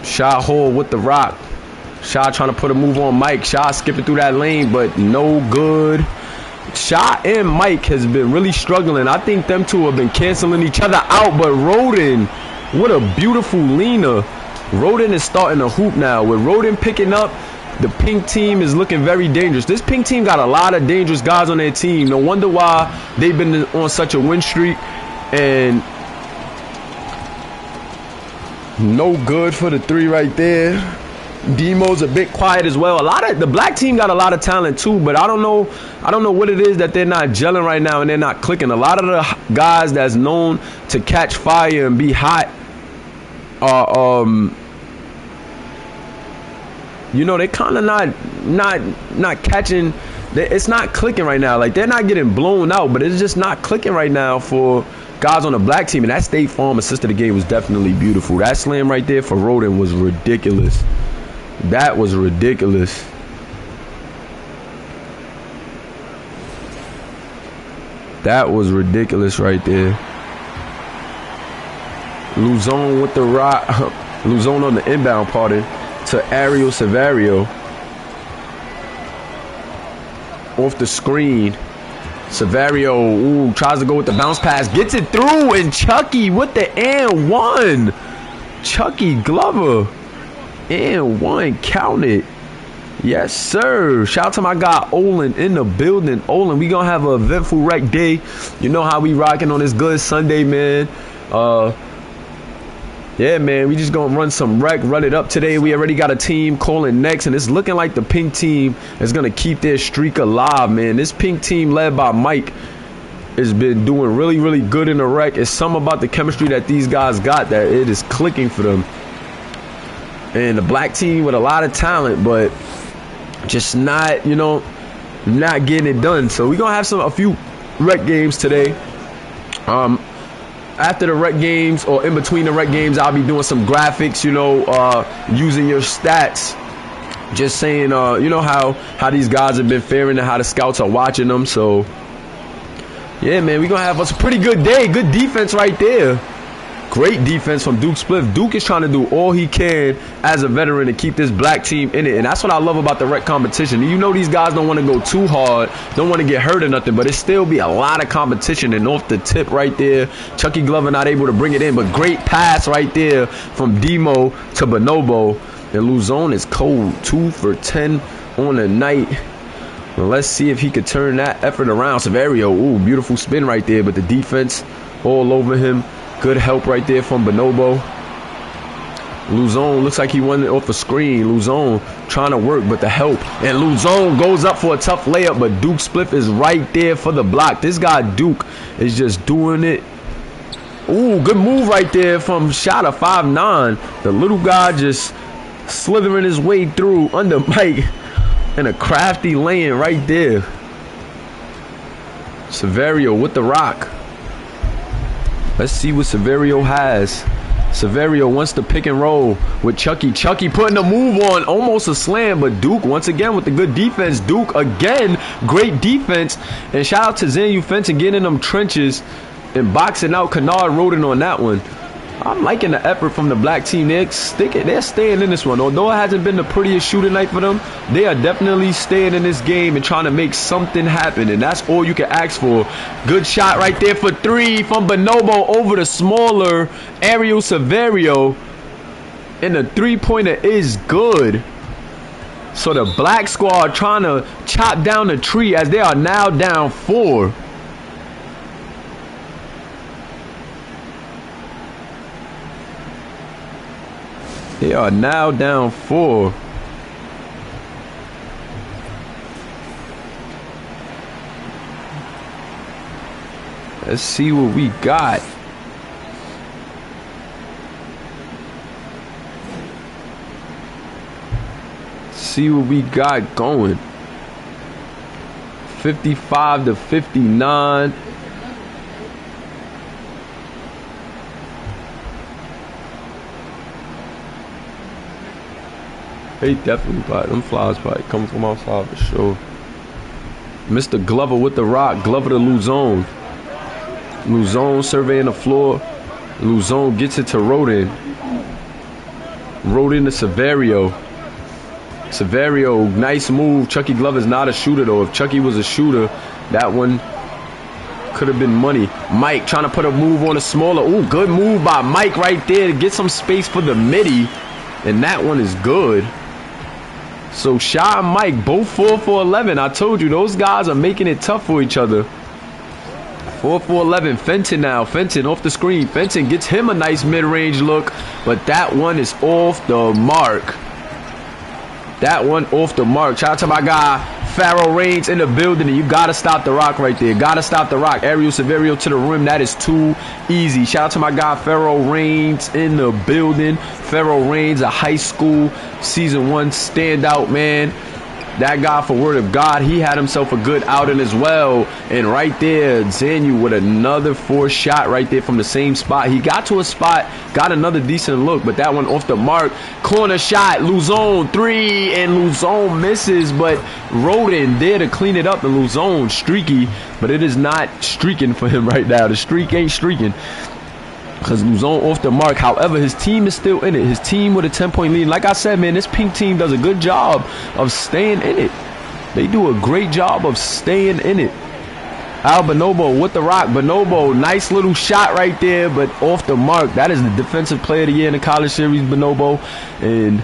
Shaw Hall with the rock. Shaw trying to put a move on Mike. Shaw skipping through that lane, but no good. Shaw and Mike has been really struggling. I think them two have been canceling each other out, but Roden, what a beautiful leaner. Roden is starting to hoop now. With Roden picking up, the pink team is looking very dangerous. This pink team got a lot of dangerous guys on their team. No wonder why they've been on such a win streak. And no good for the three right there. Demo's a bit quiet as well. The black team got a lot of talent too, but I don't know what it is that they're not gelling right now and they're not clicking. A lot of the guys that's known to catch fire and be hot are you know, they kind of not catching. It's not clicking right now. Like, they're not getting blown out, but it's just not clicking right now for guys on the black team. And that State Farm assist of the game was definitely beautiful. That slam right there for Roden was ridiculous. That was ridiculous. That was ridiculous right there. Luzon with the rock. Luzon on the inbound, pardon, to Ariel Severio. Off the screen. Severio, tries to go with the bounce pass. Gets it through, and Chucky with the and one. Chucky Glover. And one, count it. Yes, sir. Shout out to my guy Olin in the building. Olin, we gonna have an eventful rec day. You know how we rocking on this good Sunday, man. Yeah, man, we just gonna run some rec, run it up today. We already got a team calling next, and it's looking like the pink team is gonna keep their streak alive, man. This pink team led by Mike has been doing really, really good in the rec. It's something about the chemistry that these guys got that it is clicking for them. And the black team with a lot of talent, but just not, you know, not getting it done. So we're gonna have a few rec games today. After the rec games or in between the rec games, I'll be doing some graphics, you know, using your stats, just saying, you know, how these guys have been faring and how the scouts are watching them. So yeah, man, we're gonna have us a pretty good day. Good defense right there. Great defense from Duke Spliff. Duke is trying to do all he can as a veteran to keep this black team in it. And that's what I love about the rec competition. You know, these guys don't want to go too hard, don't want to get hurt or nothing, but it still be a lot of competition. And off the tip right there, Chucky Glover not able to bring it in, but great pass right there from Demo to Bonobo. And Luzon is cold, 2 for 10 on the night. Well, let's see if he could turn that effort around. Severio, ooh, beautiful spin right there, but the defense all over him. Good help right there from Bonobo. Luzon looks like he won it off the screen. Luzon trying to work, but the help. And Luzon goes up for a tough layup, but Duke Spliff is right there for the block. This guy Duke is just doing it. Ooh, good move right there from shot of 5'9". The little guy just slithering his way through under Mike. And a crafty lane right there. Severio with the rock. Let's see what Severio has. Severio wants to pick and roll with Chucky. Chucky putting a move on. Almost a slam, but Duke once again with the good defense. Duke again, great defense. And shout out to Zanu Fenton getting in them trenches and boxing out Kennard Roden on that one. I'm liking the effort from the black team. They're staying in this one. Although it hasn't been the prettiest shooting night for them, they are definitely staying in this game and trying to make something happen. And that's all you can ask for. Good shot right there for 3 from Bonobo over the smaller Ariel Severio. And the three-pointer is good. So the black squad trying to chop down the tree as they are now down 4. They are now down 4. Let's see what we got. See what we got going. 55 to 59. They definitely probably, them flies probably come from outside for sure. Mr. Glover with the rock. Glover to Luzon. Luzon surveying the floor. Luzon gets it to Roden. Roden to Severio. Severio, nice move. Chucky Glover's not a shooter though. If Chucky was a shooter, that one could have been money. Mike trying to put a move on a smaller. Ooh, good move by Mike right there to get some space for the midi. And that one is good. So Shy and Mike both 4 for 11. I told you those guys are making it tough for each other. 4 for 11. Fenton now. Fenton off the screen. Fenton gets him a nice mid-range look, but that one is off the mark. That one off the mark. Shout out to my guy Pharaoh Reigns in the building, and you gotta stop the rock right there. Gotta stop the rock. Ariel Severio to the rim. That is too easy. Shout out to my guy Pharaoh Reigns in the building. Pharaoh Reigns, a high school season 1 standout, man. That guy, for word of God, he had himself a good outing as well. And right there, Zanu with another 4 shot right there from the same spot. He got to a spot, got another decent look, but that one off the mark. Corner shot, Luzon 3, and Luzon misses, but Roden there to clean it up, and Luzon streaky, but it is not streaking for him right now. The streak ain't streaking. Because Luzon off the mark. However, his team is still in it. His team with a 10-point lead. Like I said, man, this pink team does a good job of staying in it. They do a great job of staying in it. Al Bonobo with the rock. Bonobo, nice little shot right there, but off the mark. That is the defensive player of the year in the college series, Bonobo. And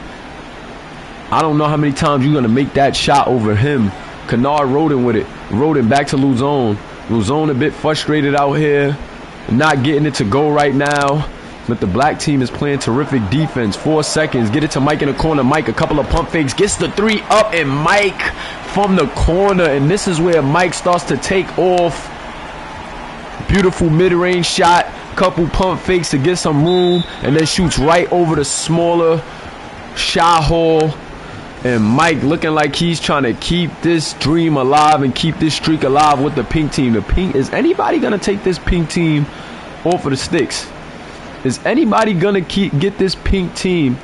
I don't know how many times you're going to make that shot over him. Kennard Roden with it. Roden back to Luzon. Luzon a bit frustrated out here. Not getting it to go right now, but the black team is playing terrific defense. 4 seconds, get it to Mike in the corner. Mike, a couple of pump fakes, gets the 3 up, and Mike from the corner, and this is where Mike starts to take off. Beautiful mid-range shot, couple pump fakes to get some room, and then shoots right over the smaller shot hole. And Mike looking like he's trying to keep this dream alive and keep this streak alive with the pink team. The pink, is anybody going to take this pink team off of the sticks? Is anybody going to get this pink team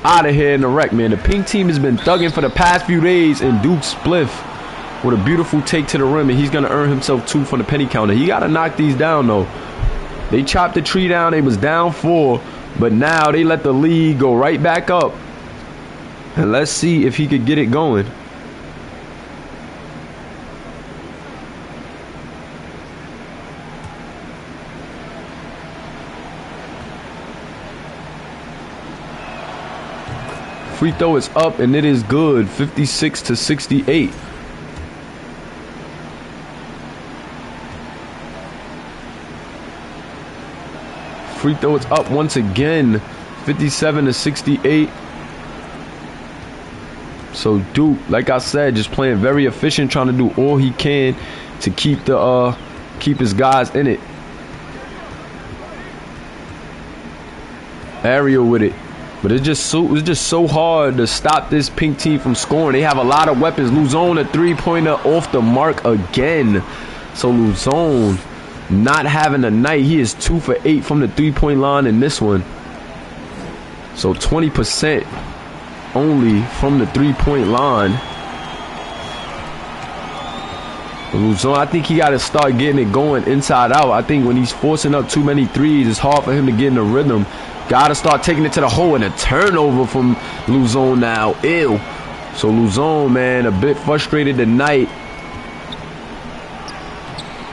out of here in the wreck, man? The pink team has been thugging for the past few days, and Duke Spliff with a beautiful take to the rim, and he's going to earn himself 2 from the penny counter. He got to knock these down, though. They chopped the tree down. They was down 4, but now they let the lead go right back up. And let's see if he could get it going. Free throw is up, and it is good. 56 to 68. Free throw is up once again. 57-68. So Duke, like I said, just playing very efficient, trying to do all he can to keep the keep his guys in it. Aerial with it, but it's just so hard to stop this pink team from scoring. They have a lot of weapons. Luzon, a three-pointer off the mark again. So Luzon not having a night. He is 2 for 8 from the three-point line in this one. So 20% only from the three-point line. Luzon, I think he got to start getting it going inside out. I think when he's forcing up too many threes, it's hard for him to get in the rhythm. Got to start taking it to the hole, and a turnover from Luzon now. Ew. So Luzon, man, a bit frustrated tonight.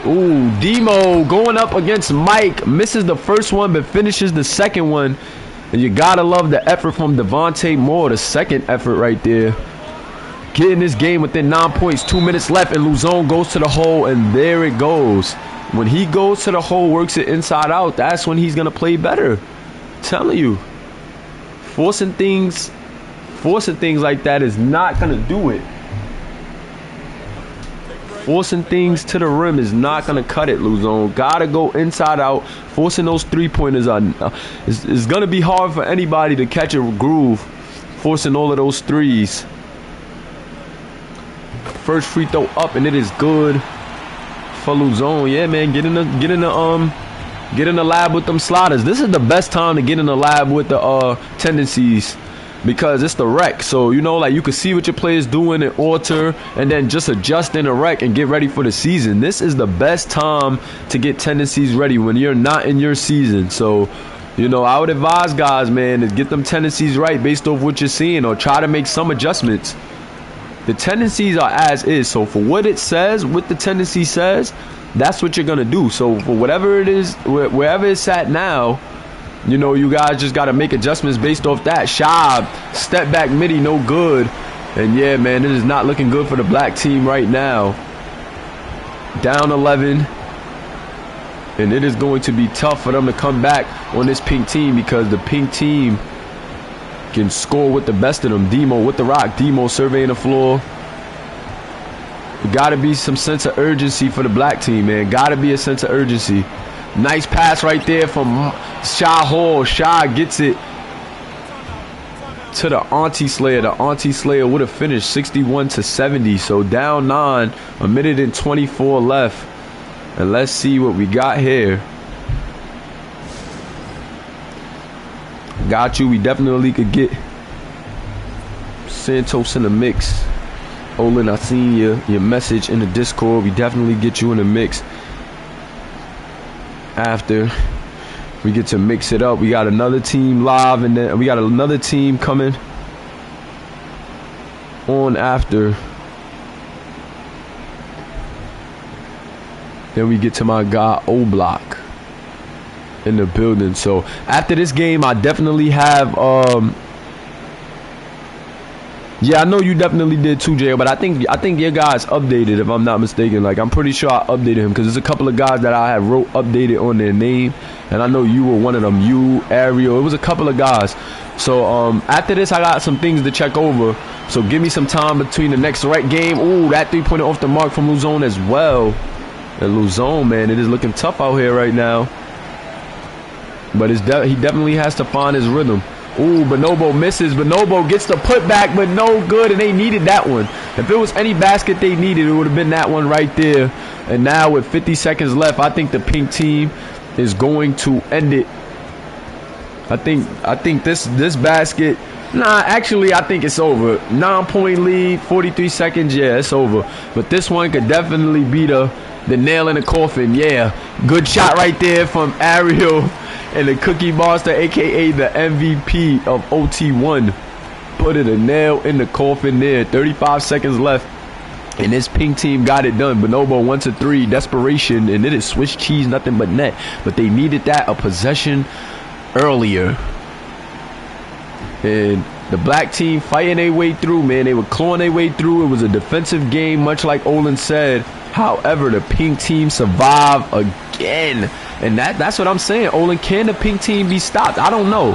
Ooh, Demo going up against Mike. Misses the first one, but finishes the second one. And you got to love the effort from Devontae Moore, the second effort right there. Getting this game within 9 points, 2 minutes left, and Luzon goes to the hole, and there it goes. When he goes to the hole, works it inside out, that's when he's going to play better. I'm telling you. Forcing things like that is not going to do it. Forcing things to the rim is not going to cut it, Luzon. Got to go inside out. Forcing those three-pointers is going to be hard for anybody to catch a groove. Forcing all of those threes. First free throw up, and it is good for Luzon. Yeah, man, get in the lab with them sliders. This is the best time to get in the lab with the tendencies, because it's the rec. So, you know, like, you can see what your players doing and alter, and then just adjust in the rec and get ready for the season. This is the best time to get tendencies ready when you're not in your season. So, you know, I would advise guys, man, to get them tendencies right based off what you're seeing, or try to make some adjustments. The tendencies are as is. So for what it says, what the tendency says, that's what you're going to do. So for whatever it is, wherever it's at now, you know, you guys just got to make adjustments based off that. Shab, step back midi, no good. And yeah, man, it is not looking good for the black team right now. Down 11. And it is going to be tough for them to come back on this pink team, because the pink team can score with the best of them. Demo with the rock. Demo surveying the floor. Got to be some sense of urgency for the black team, man. Got to be a sense of urgency. Nice pass right there from Shy Hall. Shy gets it to the Auntie Slayer. The Auntie Slayer would have finished 61-70. So down 9. A minute and 24 left. And let's see what we got here. Got you. We definitely could get Santos in the mix. Olin, I seen your message in the Discord. We definitely get you in the mix after we get to mix it up. We got another team live, and then we got another team coming on after. Then we get to my guy O-Block in the building. So after this game, I definitely have yeah, I know you definitely did too, Jay, but I think your guys updated, if I'm not mistaken. Like, I'm pretty sure I updated him, because there's a couple of guys that I have wrote updated on their name, and I know you were one of them. You, Ariel, it was a couple of guys. So after this, I got some things to check over, so give me some time between the next rec game. Ooh, that three-pointer off the mark from Luzon as well. And Luzon, man, it is looking tough out here right now. But he definitely has to find his rhythm. Ooh, Bonobo misses. Bonobo gets the putback, but no good, and they needed that one. If it was any basket they needed, it would have been that one right there. And now with 50 seconds left, I think the pink team is going to end it. I think this basket. Nah, actually, I think it's over. 9-point lead, 43 seconds. Yeah, it's over. But this one could definitely be the nail in the coffin. Yeah, good shot right there from Ariel. And the Cookie Monster, a.k.a. the MVP of OT1. Put it a nail in the coffin there. 35 seconds left. And this pink team got it done. Bonobo 1-3. Desperation. And it is Swiss cheese, nothing but net. But they needed that, a possession earlier. And the black team fighting their way through, man. They were clawing their way through. It was a defensive game, much like Olin said. However, the pink team survived again. And that's what I'm saying. Olin, can the pink team be stopped? I don't know.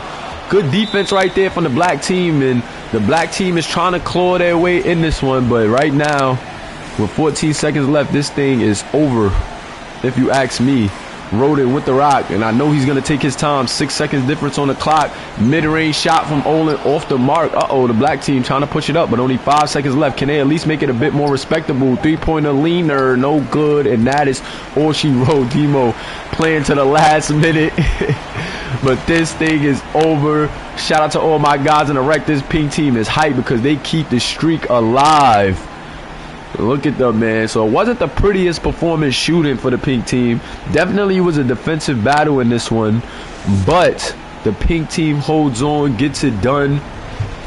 Good defense right there from the black team, and the black team is trying to claw their way in this one. But right now, with 14 seconds left, this thing is over, if you ask me. Roden with the rock, and I know he's going to take his time. 6 seconds difference on the clock. Mid-range shot from Olin off the mark. Uh-oh, the black team trying to push it up, but only 5 seconds left. Can they at least make it a bit more respectable? Three-pointer leaner, no good, and that is all she wrote. Demo playing to the last minute. But this thing is over. Shout out to all my guys in the wreck. This pink team is hype because they keep the streak alive. Look at them, man. So it wasn't the prettiest performance shooting for the pink team. Definitely was a defensive battle in this one. But the pink team holds on, gets it done.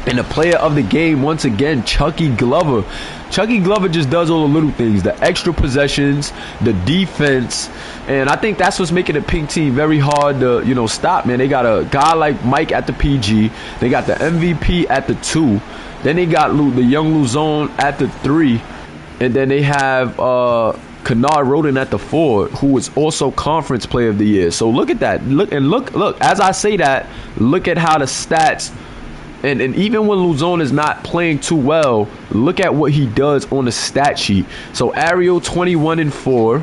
And the player of the game, once again, Chucky Glover. Chucky Glover just does all the little things. The extra possessions, the defense. And I think that's what's making the pink team very hard to, stop, man. They got a guy like Mike at the PG. They got the MVP at the 2. Then they got the young Luzon at the 3. And then they have Kennard Roden at the 4, who was also Conference Player of the Year. So look at that. Look. As I say that, look at how the stats. And even when Luzon is not playing too well, look at what he does on the stat sheet. So Ariel 21 and 4.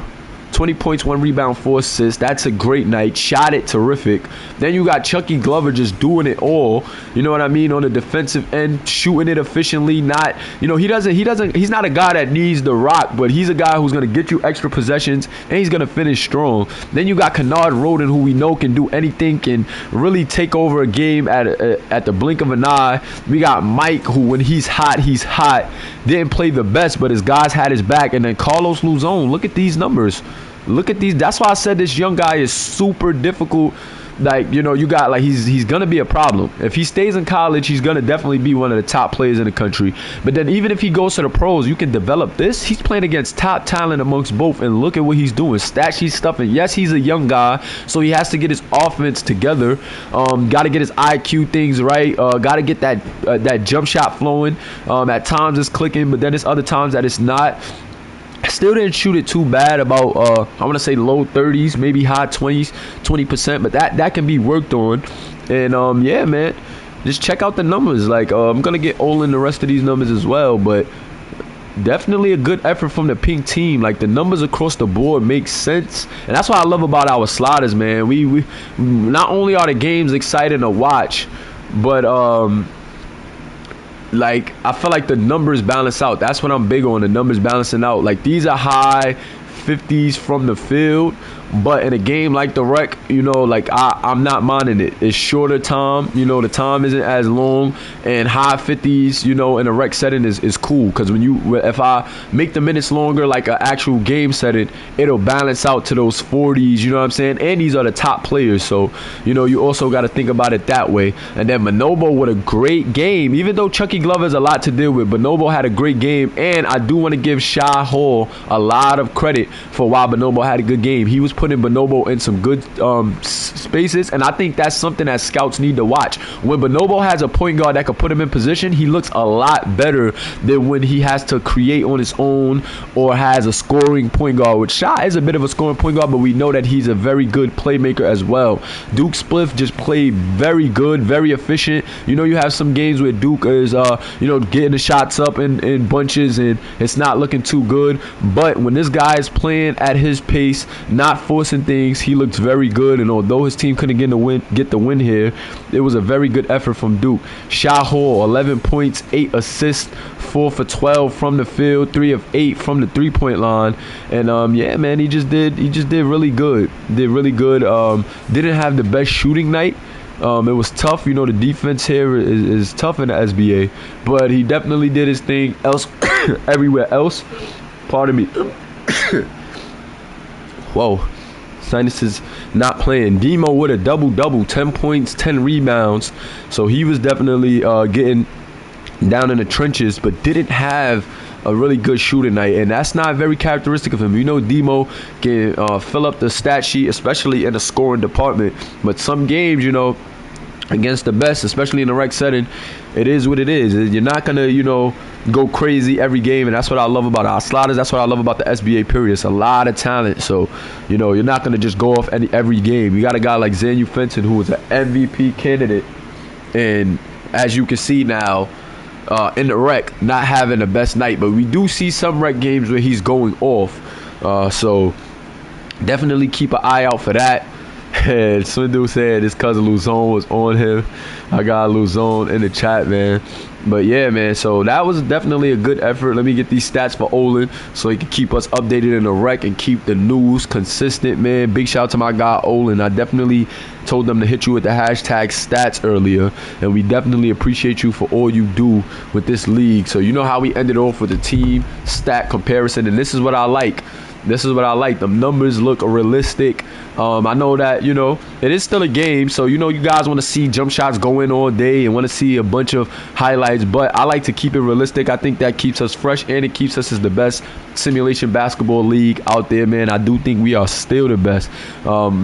20 points, 1 rebound, 4 assists. That's a great night. Shot it terrific. Then you got Chucky Glover just doing it all. You know what I mean? On the defensive end, shooting it efficiently. Not, he's not a guy that needs the rock, but he's a guy who's going to get you extra possessions and he's going to finish strong. Then you got Kennard Roden, who we know can do anything, can really take over a game at the blink of an eye. We got Mike, who when he's hot, he's hot. Didn't play the best, but his guys had his back. And then Carlos Luzon, look at these numbers. Look at these. That's why I said this young guy is super difficult. Like, you got like he's gonna be a problem. If he stays in college, he's gonna definitely be one of the top players in the country. But then even if he goes to the pros, you can develop this. He's playing against top talent amongst both, and look at what he's doing. Stat sheet stuff. And yes, he's a young guy, so he has to get his offense together. Got to get his IQ things right. Got to get that jump shot flowing. At times it's clicking, but then there's other times that it's not. Still didn't shoot it too bad, about I want to say low 30s, maybe high 20%, but that can be worked on. And yeah, man, just check out the numbers. Like I'm gonna get Olin the rest of these numbers as well, but definitely a good effort from the pink team. Like the numbers across the board make sense, and that's what I love about our sliders, man. We not only are the games exciting to watch, but like I feel like the numbers balance out. That's what I'm big on, the numbers balancing out. Like these are high 50s from the field, but in a game like the rec, like I'm not minding it. It's shorter time, the time isn't as long, and high 50s, in a rec setting is cool, because if I make the minutes longer like an actual game setting, it'll balance out to those 40s, you know what I'm saying? And these are the top players, so you also got to think about it that way. And then Bonobo with a great game, even though Chucky Glover has a lot to deal with. Bonobo had a great game, and I do want to give Shy Hall a lot of credit for why Bonobo had a good game. He was putting Bonobo in some good spaces, and I think that's something that scouts need to watch. When Bonobo has a point guard that could put him in position, he looks a lot better than when he has to create on his own or has a scoring point guard, which Shy is a bit of a scoring point guard, but we know that he's a very good playmaker as well. Duke Spliff just played very good, very efficient. You have some games where Duke is getting the shots up in bunches and it's not looking too good, but when this guy is playing at his pace, not forcing things, he looks very good. And although his team couldn't get the win here, it was a very good effort from Duke. Shy Hall, 11 points, 8 assists, 4 for 12 from the field, 3 of 8 from the 3-point line. And yeah, man, he just did really good. Didn't have the best shooting night. It was tough. The defense here is tough in the SBA, but he definitely did his thing everywhere else. Pardon me. Whoa, sinuses not playing. Demo with a double-double, 10 points, 10 rebounds. So he was definitely getting down in the trenches, but didn't have a really good shooting night, and that's not very characteristic of him. Demo can fill up the stat sheet, especially in the scoring department, but some games, against the best, especially in the rec setting, it is what it is. You're not gonna, go crazy every game, and that's what I love about our sliders. That's what I love about the SBA period. It's a lot of talent, so you're not gonna just go off every game. You got a guy like Zanu Fenton, who was an MVP candidate And as you can see now, in the rec, not having the best night. But we do see some rec games where he's going off. So definitely keep an eye out for that. And Swindle said his cousin Luzon was on him. I got Luzon in the chat, man. But yeah, man, so that was definitely a good effort. Let me get these stats for Olin so he can keep us updated in the rec and keep the news consistent, man. Big shout out to my guy Olin. I definitely told them to hit you with the hashtag stats earlier, and we definitely appreciate you for all you do with this league. So you know how we ended off with the team stat comparison, and this is what I like. This is what I like. The numbers look realistic. I know that, you know, it is still a game. So, you know, you guys want to see jump shots go in all day and want to see a bunch of highlights. But I like to keep it realistic. I think that keeps us fresh, and it keeps us as the best simulation basketball league out there, man. I do think we are still the best.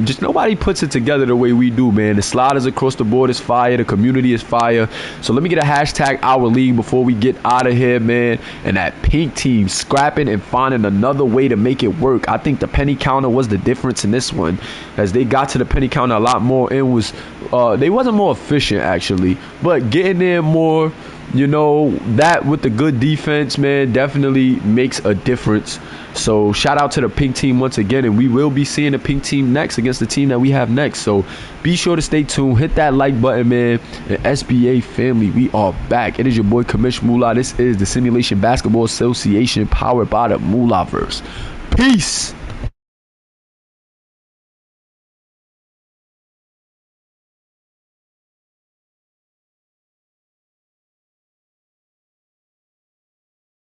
Just nobody puts it together the way we do, man. The sliders across the board is fire. The community is fire. So let me get a hashtag our league before we get out of here, man. And that pink team scrapping and finding another way to make it work. I think the penny counter was the difference in this one, as they got to the penny counter a lot more. It was they wasn't more efficient actually, but getting there more, you know, that with the good defense, man, definitely makes a difference. So shout out to the pink team once again, and we will be seeing the pink team next against the team that we have next. So be sure to stay tuned, hit that like button, man. And SBA family, we are back. It is your boy Kamish Moolah. This is the Simulation Basketball Association, powered by the Mulaverse. Peace.